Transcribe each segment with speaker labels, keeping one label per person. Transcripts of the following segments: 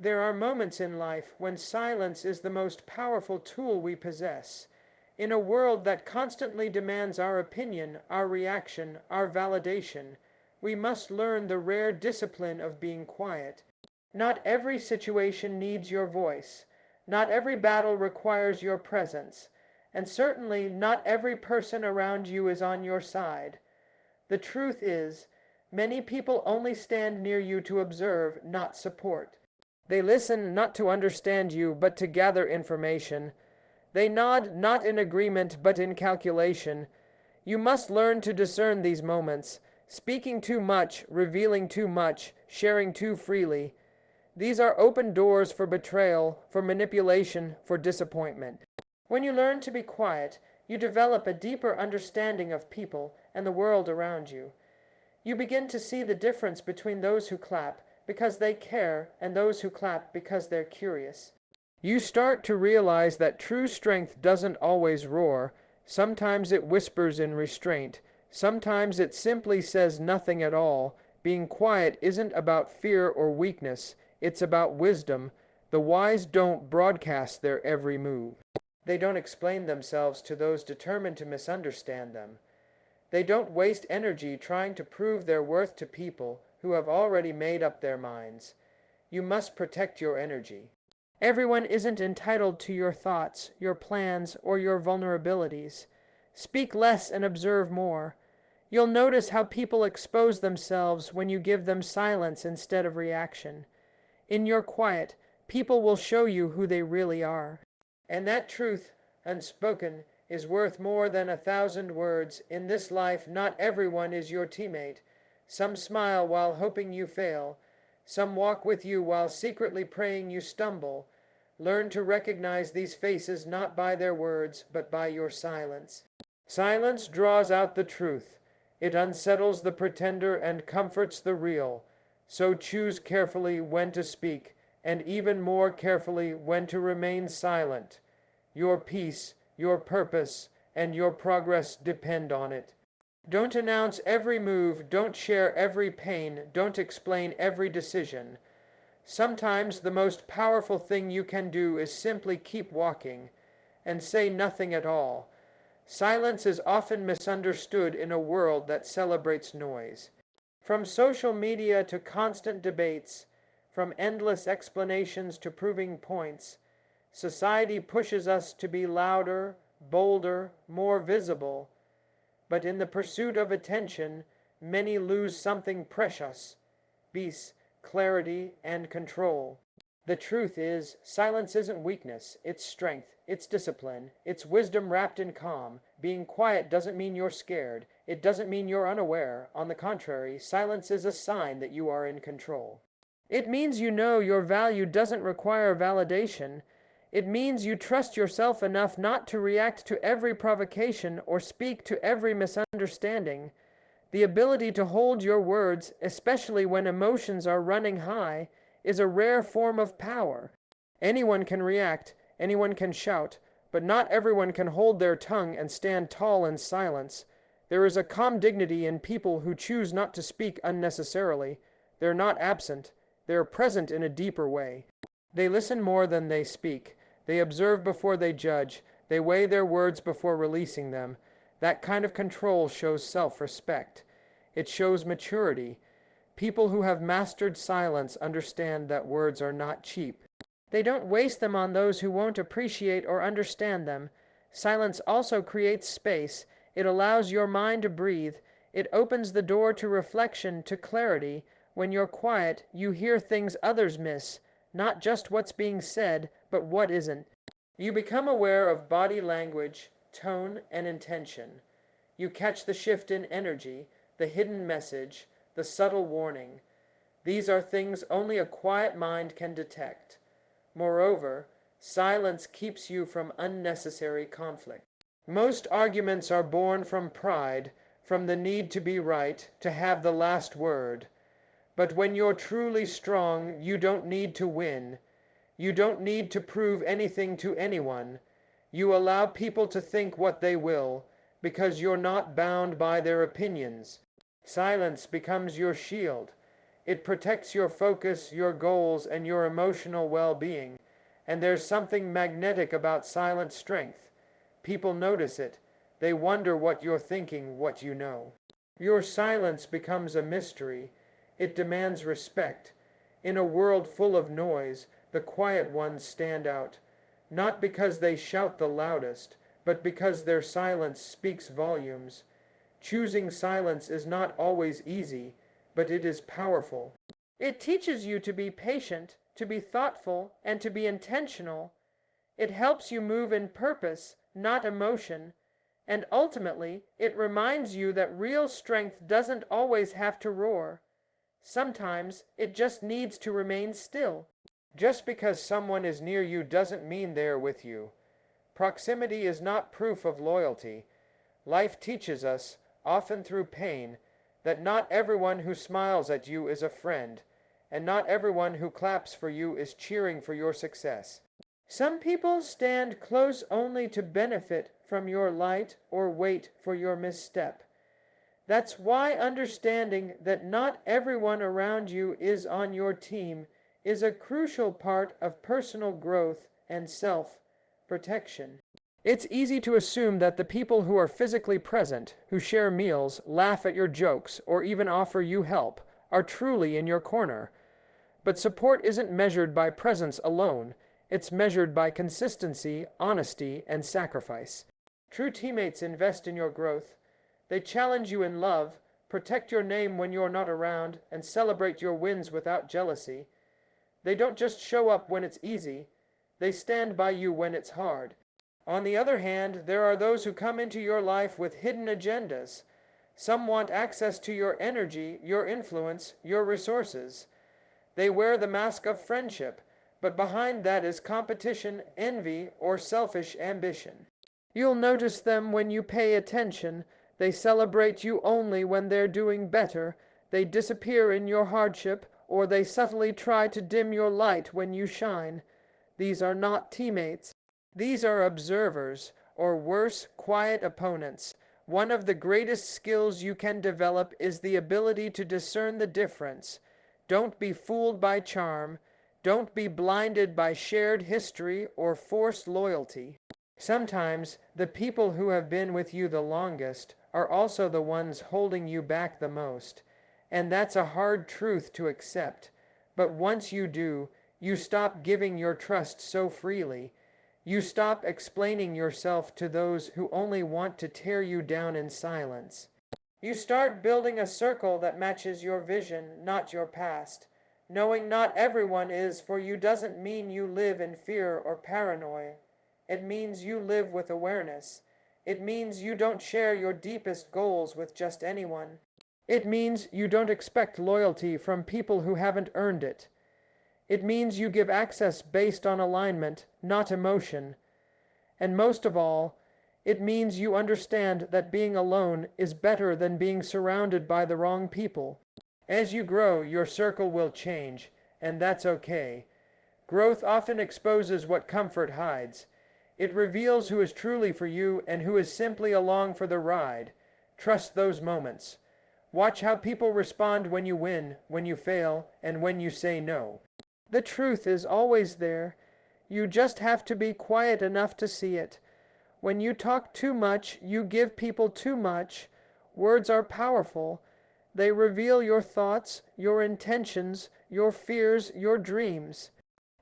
Speaker 1: There are moments in life when silence is the most powerful tool we possess. In a world that constantly demands our opinion, our reaction, our validation, we must learn the rare discipline of being quiet. Not every situation needs your voice. Not every battle requires your presence. And certainly not every person around you is on your side. The truth is, many people only stand near you to observe, not support. They listen not to understand you, but to gather information. They nod not in agreement, but in calculation. You must learn to discern these moments, speaking too much, revealing too much, sharing too freely. These are open doors for betrayal, for manipulation, for disappointment. When you learn to be quiet, you develop a deeper understanding of people and the world around you. You begin to see the difference between those who clap because they care and those who clap because they're curious. You start to realize that true strength doesn't always roar. Sometimes it whispers in restraint. Sometimes it simply says nothing at all. Being quiet isn't about fear or weakness. It's about wisdom. The wise don't broadcast their every move. They don't explain themselves to those determined to misunderstand them. They don't waste energy trying to prove their worth to people who have already made up their minds. You must protect your energy. Everyone isn't entitled to your thoughts, your plans, or your vulnerabilities. Speak less and observe more. You'll notice how people expose themselves when you give them silence instead of reaction. In your quiet, people will show you who they really are. And that truth, unspoken, is worth more than 1,000 words. In this life, not everyone is your teammate. Some smile while hoping you fail. Some walk with you while secretly praying you stumble. Learn to recognize these faces not by their words, but by your silence. Silence draws out the truth. It unsettles the pretender and comforts the real. So choose carefully when to speak, and even more carefully when to remain silent. Your peace, your purpose, and your progress depend on it. Don't announce every move, don't share every pain, don't explain every decision. Sometimes the most powerful thing you can do is simply keep walking and say nothing at all. Silence is often misunderstood in a world that celebrates noise. From social media to constant debates, from endless explanations to proving points, society pushes us to be louder, bolder, more visible. But in the pursuit of attention, many lose something precious: peace, clarity, and control. The truth is, silence isn't weakness, it's strength, it's discipline, it's wisdom wrapped in calm. Being quiet doesn't mean you're scared. It doesn't mean you're unaware. On the contrary, silence is a sign that you are in control. It means you know your value doesn't require validation. It means you trust yourself enough not to react to every provocation or speak to every misunderstanding. The ability to hold your words, especially when emotions are running high, is a rare form of power. Anyone can react, anyone can shout, but not everyone can hold their tongue and stand tall in silence. There is a calm dignity in people who choose not to speak unnecessarily. They're not absent, they're present in a deeper way. They listen more than they speak. They observe before they judge. They weigh their words before releasing them. That kind of control shows self-respect. It shows maturity. People who have mastered silence understand that words are not cheap. They don't waste them on those who won't appreciate or understand them. Silence also creates space. It allows your mind to breathe. It opens the door to reflection, to clarity. When you're quiet, you hear things others miss. Not just what's being said, but what isn't. You become aware of body language, tone, and intention. You catch the shift in energy, the hidden message, the subtle warning. These are things only a quiet mind can detect. Moreover, silence keeps you from unnecessary conflict. Most arguments are born from pride, from the need to be right, to have the last word. But when you're truly strong, you don't need to win. You don't need to prove anything to anyone. You allow people to think what they will, because you're not bound by their opinions. Silence becomes your shield. It protects your focus, your goals, and your emotional well-being. And there's something magnetic about silent strength. People notice it. They wonder what you're thinking, what you know. Your silence becomes a mystery. It demands respect. In a world full of noise, the quiet ones stand out, not because they shout the loudest, but because their silence speaks volumes. Choosing silence is not always easy, but it is powerful. It teaches you to be patient, to be thoughtful, and to be intentional. It helps you move in purpose, not emotion. And ultimately, it reminds you that real strength doesn't always have to roar. Sometimes it just needs to remain still. Just because someone is near you doesn't mean they're with you. Proximity is not proof of loyalty. Life teaches us, often through pain, that not everyone who smiles at you is a friend, and not everyone who claps for you is cheering for your success. Some people stand close only to benefit from your light or wait for your misstep. That's why understanding that not everyone around you is on your team is a crucial part of personal growth and self-protection. It's easy to assume that the people who are physically present, who share meals, laugh at your jokes, or even offer you help, are truly in your corner. But support isn't measured by presence alone. It's measured by consistency, honesty, and sacrifice. True teammates invest in your growth. They challenge you in love, protect your name when you're not around, and celebrate your wins without jealousy. They don't just show up when it's easy. They stand by you when it's hard. On the other hand, there are those who come into your life with hidden agendas. Some want access to your energy, your influence, your resources. They wear the mask of friendship, but behind that is competition, envy, or selfish ambition. You'll notice them when you pay attention. They celebrate you only when they're doing better. They disappear in your hardship, or they subtly try to dim your light when you shine. These are not teammates. These are observers, or worse, quiet opponents. One of the greatest skills you can develop is the ability to discern the difference. Don't be fooled by charm. Don't be blinded by shared history or forced loyalty. Sometimes the people who have been with you the longest are also the ones holding you back the most. And that's a hard truth to accept. But once you do, you stop giving your trust so freely. You stop explaining yourself to those who only want to tear you down in silence. You start building a circle that matches your vision, not your past. Knowing not everyone is for you doesn't mean you live in fear or paranoia. It means you live with awareness. It means you don't share your deepest goals with just anyone. It means you don't expect loyalty from people who haven't earned it. It means you give access based on alignment, not emotion. And most of all, it means you understand that being alone is better than being surrounded by the wrong people. As you grow, your circle will change, and that's okay. Growth often exposes what comfort hides. It reveals who is truly for you and who is simply along for the ride. Trust those moments. Watch how people respond when you win, when you fail, and when you say no. The truth is always there. You just have to be quiet enough to see it. When you talk too much, you give people too much. Words are powerful. They reveal your thoughts, your intentions, your fears, your dreams.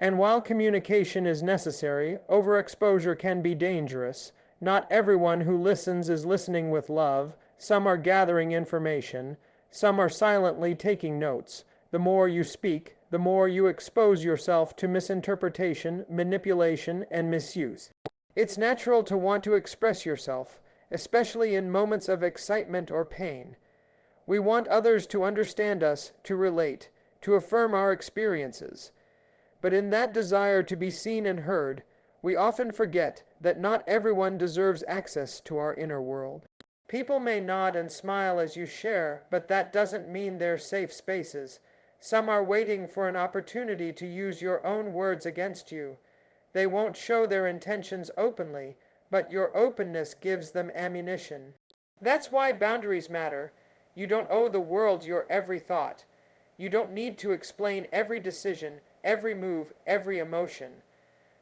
Speaker 1: And while communication is necessary, overexposure can be dangerous. Not everyone who listens is listening with love. Some are gathering information. Some are silently taking notes. The more you speak, the more you expose yourself to misinterpretation, manipulation, and misuse. It's natural to want to express yourself, especially in moments of excitement or pain. We want others to understand us, to relate, to affirm our experiences. But in that desire to be seen and heard, we often forget that not everyone deserves access to our inner world. People may nod and smile as you share, but that doesn't mean they're safe spaces. Some are waiting for an opportunity to use your own words against you. They won't show their intentions openly, but your openness gives them ammunition. That's why boundaries matter. You don't owe the world your every thought. You don't need to explain every decision, every move, every emotion.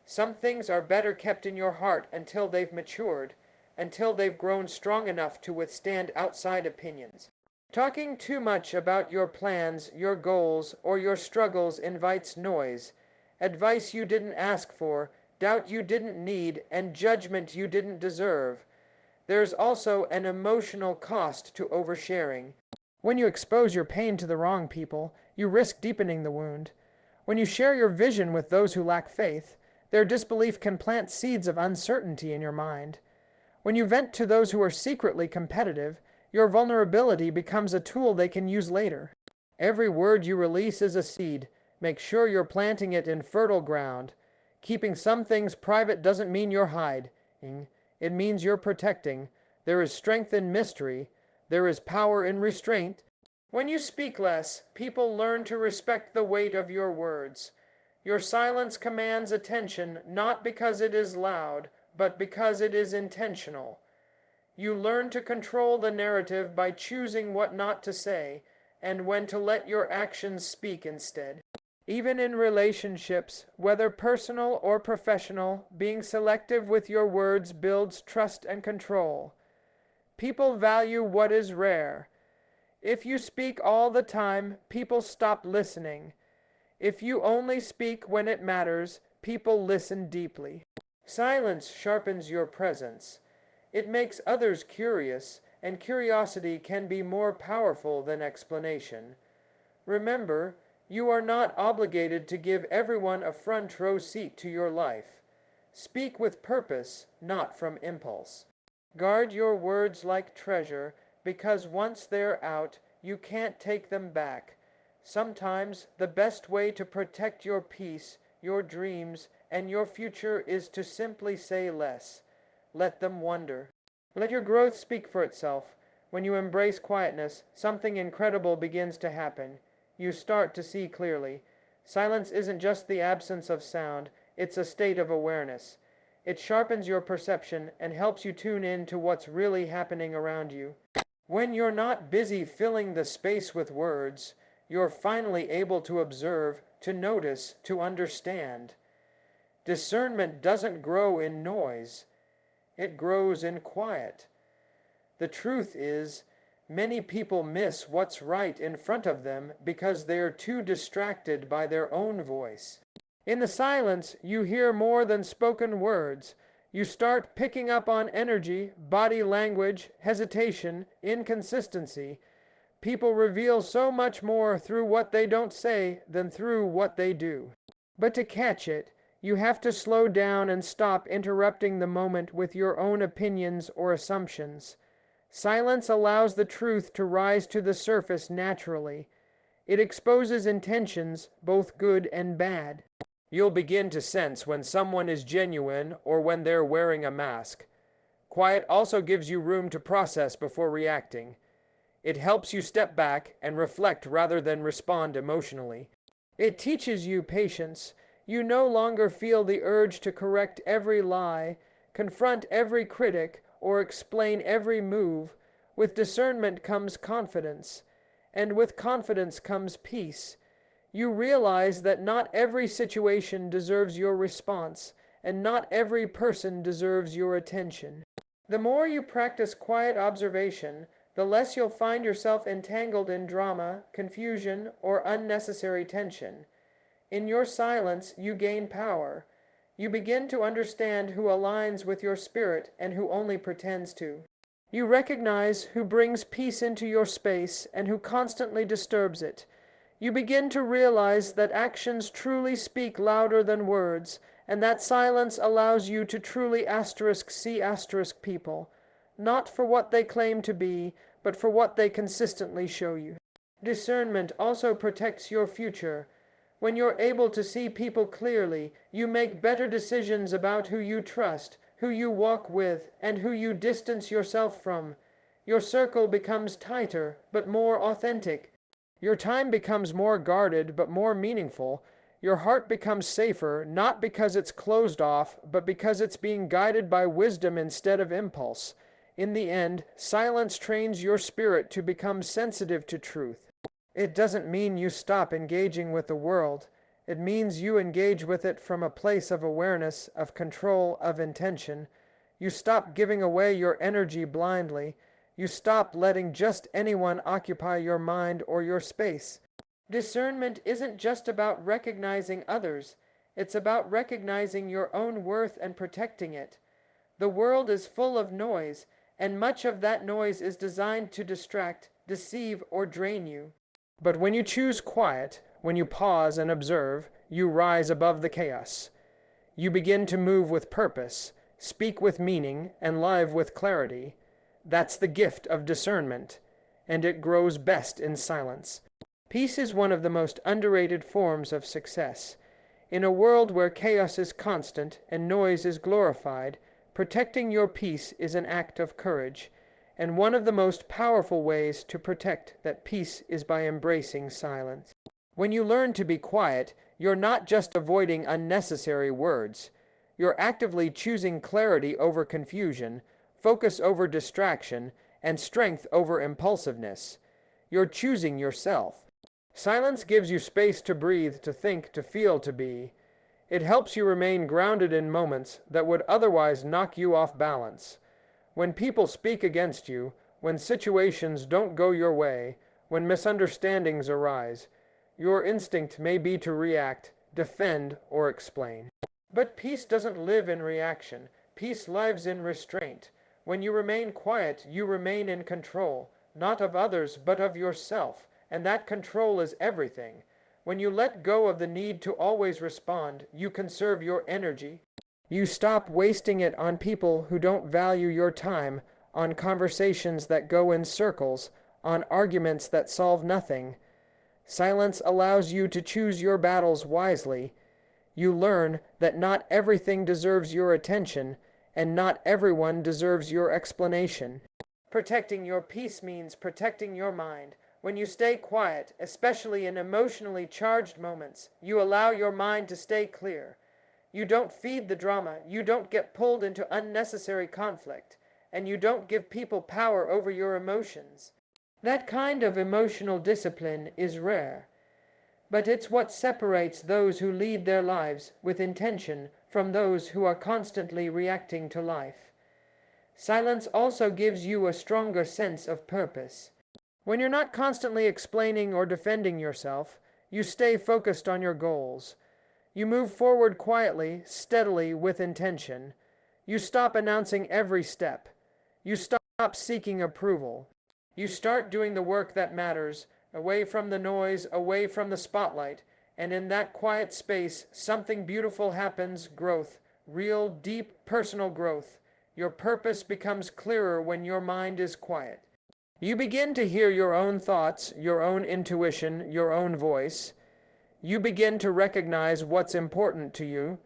Speaker 1: Some things are better kept in your heart until they've matured, until they've grown strong enough to withstand outside opinions. Talking too much about your plans, your goals, or your struggles invites noise, advice you didn't ask for, doubt you didn't need, and judgment you didn't deserve. There's also an emotional cost to oversharing. When you expose your pain to the wrong people, you risk deepening the wound. When you share your vision with those who lack faith, their disbelief can plant seeds of uncertainty in your mind. When you vent to those who are secretly competitive, your vulnerability becomes a tool they can use later. Every word you release is a seed. Make sure you're planting it in fertile ground. Keeping some things private doesn't mean you're hiding. It means you're protecting. There is strength in mystery. There is power in restraint. When you speak less, people learn to respect the weight of your words. Your silence commands attention not because it is loud, but because it is intentional. You learn to control the narrative by choosing what not to say, and when to let your actions speak instead. Even in relationships, whether personal or professional, being selective with your words builds trust and control. People value what is rare. If you speak all the time, people stop listening. If you only speak when it matters, people listen deeply. Silence sharpens your presence. It makes others curious, and curiosity can be more powerful than explanation. Remember, you are not obligated to give everyone a front row seat to your life. Speak with purpose, not from impulse. Guard your words like treasure, because once they're out, you can't take them back. Sometimes the best way to protect your peace, your dreams, and your future is to simply say less. Let them wonder. Let your growth speak for itself. When you embrace quietness, something incredible begins to happen. You start to see clearly. Silence isn't just the absence of sound, it's a state of awareness. It sharpens your perception and helps you tune in to what's really happening around you. When you're not busy filling the space with words, you're finally able to observe, to notice, to understand. Discernment doesn't grow in noise. It grows in quiet. The truth is, many people miss what's right in front of them because they're too distracted by their own voice. In the silence, you hear more than spoken words. You start picking up on energy, body language, hesitation, inconsistency. People reveal so much more through what they don't say than through what they do. But to catch it, you have to slow down and stop interrupting the moment with your own opinions or assumptions. Silence allows the truth to rise to the surface naturally. It exposes intentions, both good and bad. You'll begin to sense when someone is genuine or when they're wearing a mask. Quiet also gives you room to process before reacting. It helps you step back and reflect rather than respond emotionally. It teaches you patience. You no longer feel the urge to correct every lie, confront every critic, or explain every move. With discernment comes confidence, and with confidence comes peace. You realize that not every situation deserves your response, and not every person deserves your attention. The more you practice quiet observation, the less you'll find yourself entangled in drama, confusion, or unnecessary tension. In your silence, you gain power. You begin to understand who aligns with your spirit and who only pretends to. You recognize who brings peace into your space and who constantly disturbs it. You begin to realize that actions truly speak louder than words, and that silence allows you to truly see people, not for what they claim to be, but for what they consistently show you. Discernment also protects your future. When you're able to see people clearly, you make better decisions about who you trust, who you walk with, and who you distance yourself from. Your circle becomes tighter, but more authentic. Your time becomes more guarded, but more meaningful. Your heart becomes safer, not because it's closed off, but because it's being guided by wisdom instead of impulse. In the end, silence trains your spirit to become sensitive to truth. It doesn't mean you stop engaging with the world. It means you engage with it from a place of awareness, of control, of intention. You stop giving away your energy blindly. You stop letting just anyone occupy your mind or your space. Discernment isn't just about recognizing others. It's about recognizing your own worth and protecting it. The world is full of noise, and much of that noise is designed to distract, deceive, or drain you. But when you choose quiet, when you pause and observe, you rise above the chaos. You begin to move with purpose, speak with meaning, and live with clarity. That's the gift of discernment, and it grows best in silence. Peace is one of the most underrated forms of success. In a world where chaos is constant and noise is glorified, protecting your peace is an act of courage, and one of the most powerful ways to protect that peace is by embracing silence. When you learn to be quiet, you're not just avoiding unnecessary words. You're actively choosing clarity over confusion, focus over distraction, and strength over impulsiveness. You're choosing yourself. Silence gives you space to breathe, to think, to feel, to be. It helps you remain grounded in moments that would otherwise knock you off balance. When people speak against you, when situations don't go your way, when misunderstandings arise, your instinct may be to react, defend, or explain. But peace doesn't live in reaction. Peace lives in restraint. When you remain quiet, you remain in control, not of others, but of yourself, and that control is everything. When you let go of the need to always respond, you conserve your energy. You stop wasting it on people who don't value your time, on conversations that go in circles, on arguments that solve nothing. Silence allows you to choose your battles wisely. You learn that not everything deserves your attention, and not everyone deserves your explanation. Protecting your peace means protecting your mind. When you stay quiet, especially in emotionally charged moments, you allow your mind to stay clear. You don't feed the drama, you don't get pulled into unnecessary conflict, and you don't give people power over your emotions. That kind of emotional discipline is rare, but it's what separates those who lead their lives with intention from those who are constantly reacting to life. Silence also gives you a stronger sense of purpose. When you're not constantly explaining or defending yourself, you stay focused on your goals. You move forward quietly, steadily, with intention. You stop announcing every step. You stop seeking approval. You start doing the work that matters, away from the noise, away from the spotlight, and in that quiet space, something beautiful happens, growth, real, deep, personal growth. Your purpose becomes clearer when your mind is quiet. You begin to hear your own thoughts, your own intuition, your own voice. You begin to recognize what's important to you,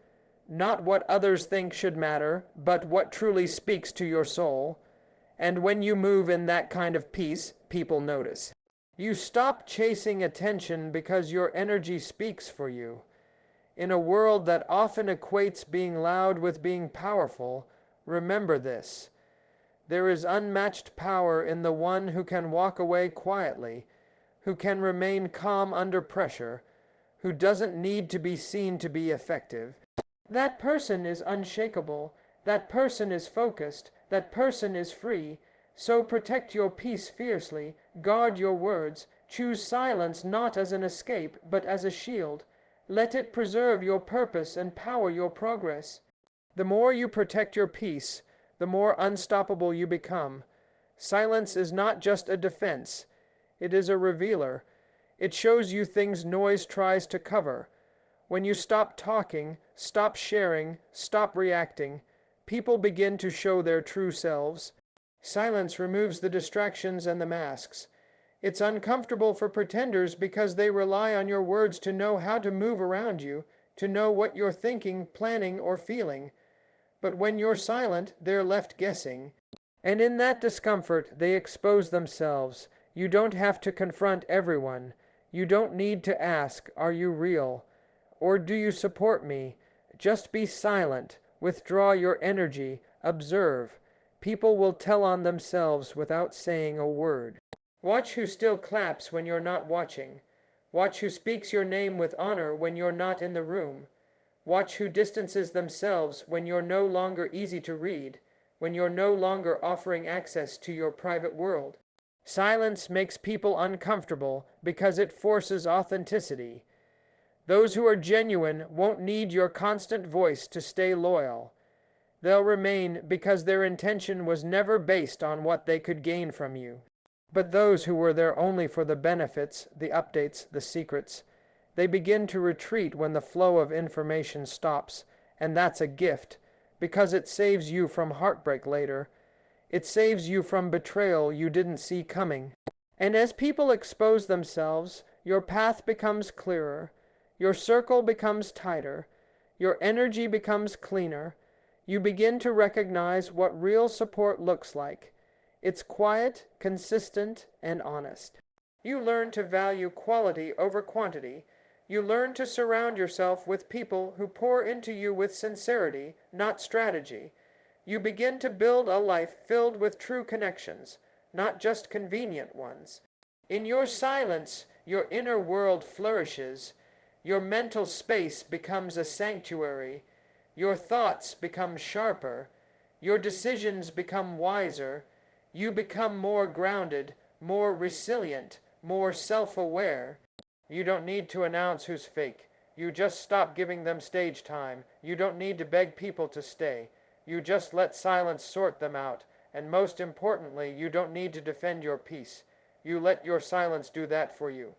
Speaker 1: not what others think should matter, but what truly speaks to your soul. And when you move in that kind of peace, people notice. You stop chasing attention because your energy speaks for you. In a world that often equates being loud with being powerful, remember this. There is unmatched power in the one who can walk away quietly, who can remain calm under pressure, who doesn't need to be seen to be effective. That person is unshakable. That person is focused. That person is free. So protect your peace fiercely. Guard your words. Choose silence not as an escape, but as a shield. Let it preserve your purpose and power your progress. The more you protect your peace, the more unstoppable you become. Silence is not just a defense. It is a revealer. It shows you things noise tries to cover. When you stop talking, stop sharing, stop reacting, people begin to show their true selves. Silence removes the distractions and the masks. It's uncomfortable for pretenders because they rely on your words to know how to move around you, to know what you're thinking, planning, or feeling. But when you're silent, they're left guessing. And in that discomfort, they expose themselves. You don't have to confront everyone. You don't need to ask, "Are you real?" Or "Do you support me?" Just be silent. Withdraw your energy. Observe. People will tell on themselves without saying a word. Watch who still claps when you're not watching. Watch who speaks your name with honor when you're not in the room. Watch who distances themselves when you're no longer easy to read, when you're no longer offering access to your private world. Silence makes people uncomfortable because it forces authenticity. Those who are genuine won't need your constant voice to stay loyal. They'll remain because their intention was never based on what they could gain from you. But those who were there only for the benefits, the updates, the secrets, they begin to retreat when the flow of information stops, and that's a gift, because it saves you from heartbreak later. It saves you from betrayal you didn't see coming. And as people expose themselves, your path becomes clearer, your circle becomes tighter, your energy becomes cleaner. You begin to recognize what real support looks like. It's quiet, consistent, and honest. You learn to value quality over quantity. You learn to surround yourself with people who pour into you with sincerity, not strategy. You begin to build a life filled with true connections, not just convenient ones. In your silence, your inner world flourishes. Your mental space becomes a sanctuary. Your thoughts become sharper. Your decisions become wiser. You become more grounded, more resilient, more self-aware. You don't need to announce who's fake. You just stop giving them stage time. You don't need to beg people to stay. You just let silence sort them out. And most importantly, you don't need to defend your peace. You let your silence do that for you.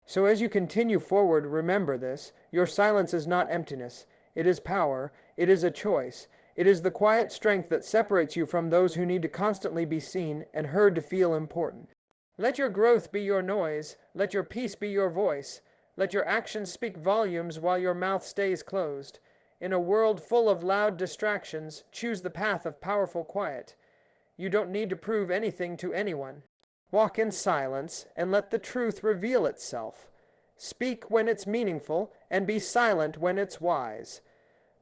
Speaker 1: So as you continue forward, remember this. Your silence is not emptiness. It is power. It is a choice. It is the quiet strength that separates you from those who need to constantly be seen and heard to feel important. Let your growth be your noise. Let your peace be your voice. Let your actions speak volumes while your mouth stays closed. In a world full of loud distractions, choose the path of powerful quiet. You don't need to prove anything to anyone. Walk in silence and let the truth reveal itself. Speak when it's meaningful and be silent when it's wise.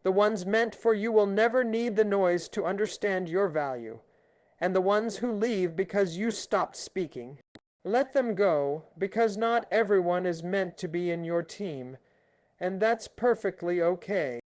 Speaker 1: The ones meant for you will never need the noise to understand your value. And the ones who leave because you stopped speaking, let them go, because not everyone is meant to be in your team. And that's perfectly okay.